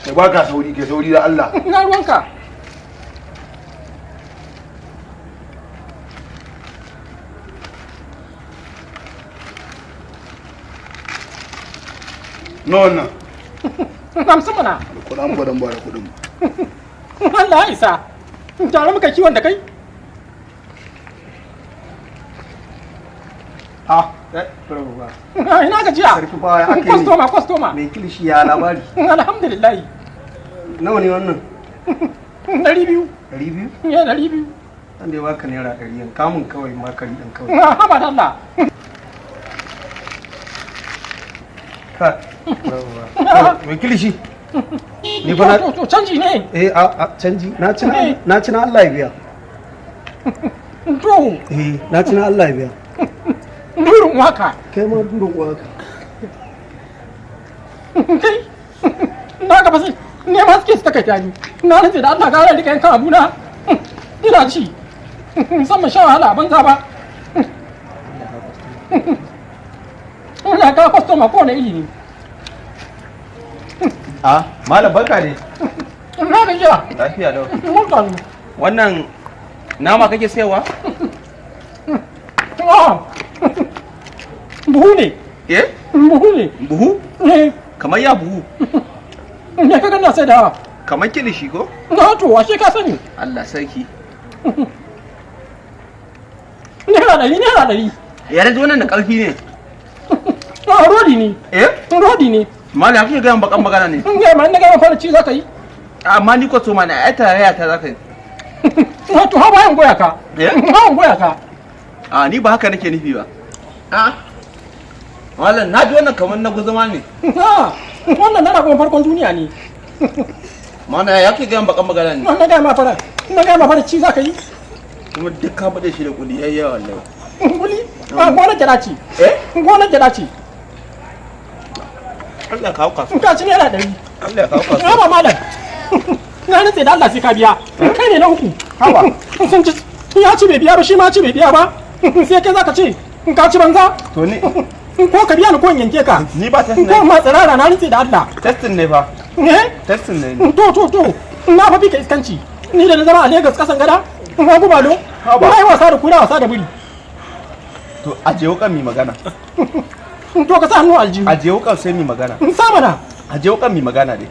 Kai ba ka sauri, ke sauri da Allah. ina ruwanka. Na wannan. Hamsin mana. Kuɗin ba dan ba da kuɗin. Allah ya isa. Tare muka kiwon da kai. Ina gajiya. Sarki fa ya ake yi. Kwastoma. Mai kilishi ya labari. Alhamdulillah. Nawa ne wannan? 200. 200? Ya 200. An dai baka naira 100 yan kamun kawai makari dan kawai. Haba da Allah. Ka. Mai kilishi. Ni fa na to canji ne. a canji na ci na Allah ya biya. To. Na ci na Allah ya biya. Durin waka. Kai ma durin waka. Kai. Na ga basi. Ne ma suke suka kai ni. Na rantsi da Allah gara rika yankan abuna. Ina ci. Musamman shan wahala banza ba. Ina ka kwastoma ko na iri ne. Malam barka ne. Na gajiya. Lafiya lau. Mun kalu. Wannan nama kake sayarwa? Buhu ne. Buhu ne. Buhu? Kamar ya buhu. Me ka gana sai da? Kamar kilishi ko? Na to washe ka sani. Allah sarki. Naira 100. Ya rage wannan da ƙarfi ne. Rodi ne. Rodi ne. Malam kake ga bakan magana ne. Ma na ga fara ci zaka yi. Amma ni ko so ma na ai tarayya ta zaka yi. To ha bayan goya ka. Ha goya ka. Ni ba haka nake nufi ba. Malam na ji wannan kamar na guzuma ne. Wannan na kuma farkon duniya ne. Mana ya ke ga bakan magana ne. Na ga ma fara ci zaka yi. Kuma duk ka bade shi da kudi yayya wallahi. Kuli? Gona jira ci. Gona jira ci. Allah ka hauka. Ka ci naira 100. Allah ka hauka. Ba malam. Na rantse da Allah sai ka biya. Kai ne na uku. Hawa. Sun ci ya ci bai biya ba shi ma ci bai biya ba. Sai kai zaka ce ka ci banza. To ni ko ka biya ni ko in yanke ka. Ni ba test ne. Ko ma tsirara na rantse da Allah. Testin ne fa. Testin ne. To. Na fa bi ka iskanci. Ni da na zama a Lagos kasan gada. Ba gubalo. Ba yi wasa da kura wasa da buri. To aje wukan mi magana. To ka sa hannu aljihu. Aje wukan sai mi magana. Sa mana. Aje wukan mi magana dai.